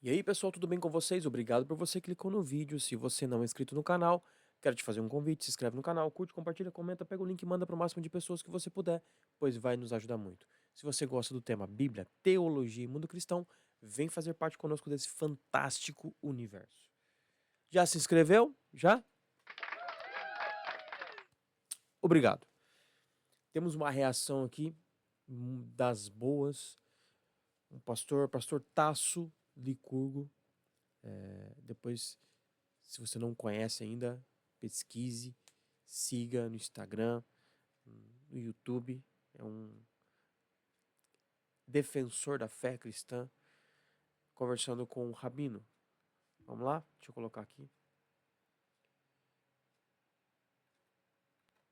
E aí, pessoal, tudo bem com vocês? Obrigado por você que clicou no vídeo. Se você não é inscrito no canal, quero te fazer um convite, se inscreve no canal, curte, compartilha, comenta, pega o link e manda para o máximo de pessoas que você puder, pois vai nos ajudar muito. Se você gosta do tema Bíblia, teologia e mundo cristão, vem fazer parte conosco desse fantástico universo. Já se inscreveu? Já? Obrigado. Temos uma reação aqui das boas. O pastor Tasso Licurgo. Depois, se você não conhece ainda, pesquise, siga no Instagram, no YouTube. É um defensor da fé cristã, conversando com o Rabino. Vamos lá? Deixa eu colocar aqui.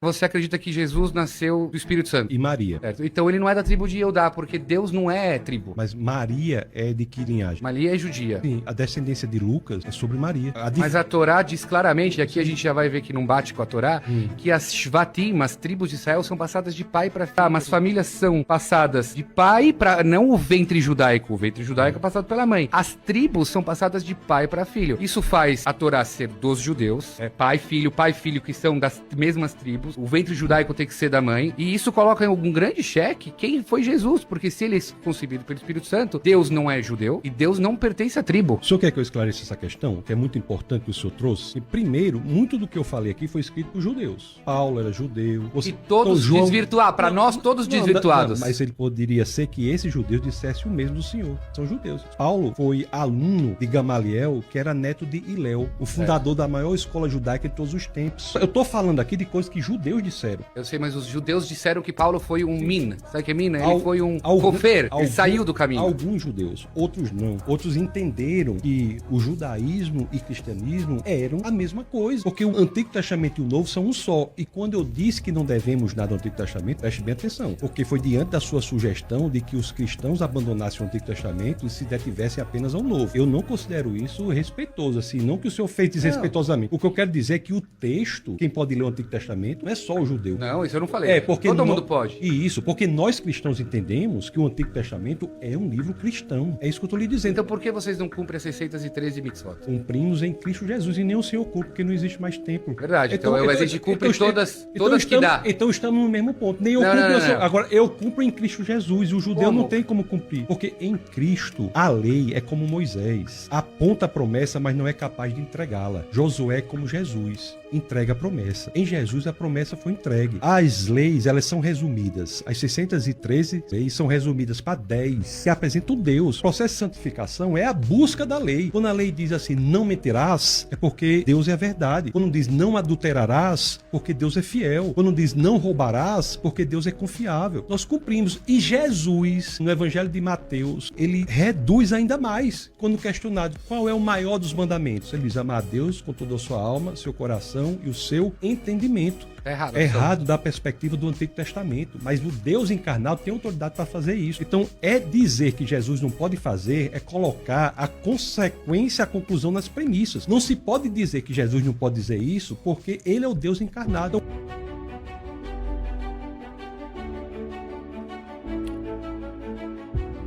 Você acredita que Jesus nasceu do Espírito Santo? E Maria. Certo? Então ele não é da tribo de Eudá, porque Deus não é tribo. Mas Maria é de que linhagem? Maria é judia. Sim, a descendência de Lucas é sobre Maria. Mas a Torá diz claramente, e aqui a gente já vai ver que não bate com a Torá, que as Shvatim, as tribos de Israel, são passadas de pai para filho. Ah, mas famílias são passadas de pai para... Não o ventre judaico é passado pela mãe. As tribos são passadas de pai para filho. Isso faz a Torá ser dos judeus, pai, filho, que são das mesmas tribos. O ventre judaico tem que ser da mãe. E isso coloca em um grande cheque quem foi Jesus, porque se ele é concebido pelo Espírito Santo, Deus não é judeu e Deus não pertence à tribo. O senhor quer que eu esclareça essa questão, que é muito importante que o senhor trouxe? E primeiro, muito do que eu falei aqui foi escrito por judeus. Paulo era judeu. E todos desvirtuados, para nós todos desvirtuados. Mas ele poderia ser que esses judeus dissessem o mesmo do senhor. São judeus. Paulo foi aluno de Gamaliel, que era neto de Hilel, o fundador da maior escola judaica de todos os tempos. Eu tô falando aqui de coisas que judeus disseram. Eu sei, mas os judeus disseram que Paulo foi um mina. Sabe o que é mina? Ele foi um cofer. Ele saiu do caminho. Alguns judeus, outros não. Outros entenderam que o judaísmo e cristianismo eram a mesma coisa. Porque o Antigo Testamento e o Novo são um só. E quando eu disse que não devemos nada ao Antigo Testamento, preste bem atenção. Porque foi diante da sua sugestão de que os cristãos abandonassem o Antigo Testamento e se detivessem apenas ao Novo. Eu não considero isso respeitoso, assim. Não que o senhor fez desrespeitosamente. O que eu quero dizer é que o texto, quem pode ler o Antigo Testamento, não é só o judeu. Não, isso eu não falei. Porque todo mundo pode. E isso, porque nós cristãos entendemos que o Antigo Testamento é um livro cristão. É isso que eu estou lhe dizendo. Então por que vocês não cumprem as 613 mitzvot? Cumprimos em Cristo Jesus e nem o Senhor cumpre, porque não existe mais templo. Verdade, então a gente cumpre todas que dá. Então estamos no mesmo ponto. Nem eu cumpro. Não. Agora, eu cumpro em Cristo Jesus e o judeu não tem como cumprir. Porque em Cristo, a lei é como Moisés. Aponta a promessa, mas não é capaz de entregá-la. Josué é como Jesus. Entrega a promessa. Em Jesus, a promessa foi entregue. As leis, elas são resumidas. As 613 leis são resumidas para 10, que apresentam Deus. O processo de santificação é a busca da lei. Quando a lei diz assim, não mentirás, é porque Deus é a verdade. Quando diz não adulterarás, porque Deus é fiel. Quando diz não roubarás, porque Deus é confiável. Nós cumprimos. E Jesus, no Evangelho de Mateus, ele reduz ainda mais. Quando questionado qual é o maior dos mandamentos, ele diz amar a Deus com toda a sua alma, seu coração e o seu entendimento. É errado da perspectiva do Antigo Testamento, mas o Deus encarnado tem autoridade para fazer isso. Então, dizer que Jesus não pode fazer, é colocar a consequência, a conclusão nas premissas. Não se pode dizer que Jesus não pode dizer isso, porque ele é o Deus encarnado.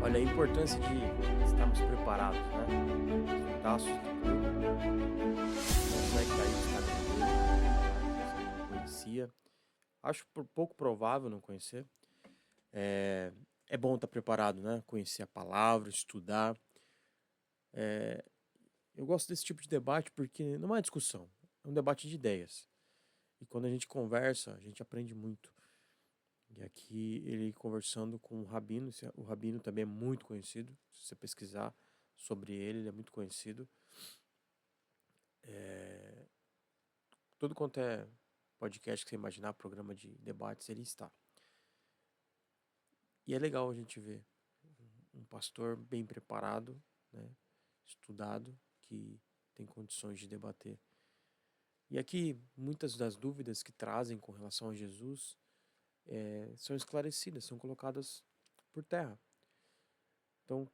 Olha a importância de estarmos preparados, né? Taços de como é que tá aí o Instagram dele? Não conhecia. Acho pouco provável não conhecer. É bom estar preparado, né? Conhecer a palavra, estudar. Eu gosto desse tipo de debate porque não é discussão, é um debate de ideias. E quando a gente conversa, a gente aprende muito. E aqui ele conversando com o Rabino também é muito conhecido. Se você pesquisar sobre ele é muito conhecido. Tudo quanto é podcast que você imaginar, programa de debates, ele está. E é legal a gente ver um pastor bem preparado, né, estudado, que tem condições de debater. E aqui, muitas das dúvidas que trazem com relação a Jesus são esclarecidas, são colocadas por terra. Então,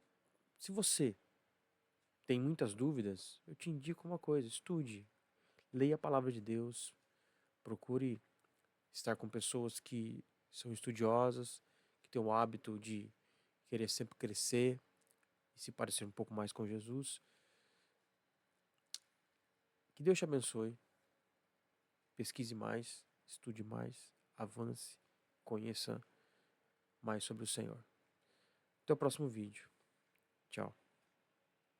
se você tem muitas dúvidas, eu te indico uma coisa, estude, leia a palavra de Deus, procure estar com pessoas que são estudiosas, que têm o hábito de querer sempre crescer, se parecer um pouco mais com Jesus. Que Deus te abençoe. Pesquise mais, estude mais, avance, conheça mais sobre o Senhor. Até o próximo vídeo. Tchau.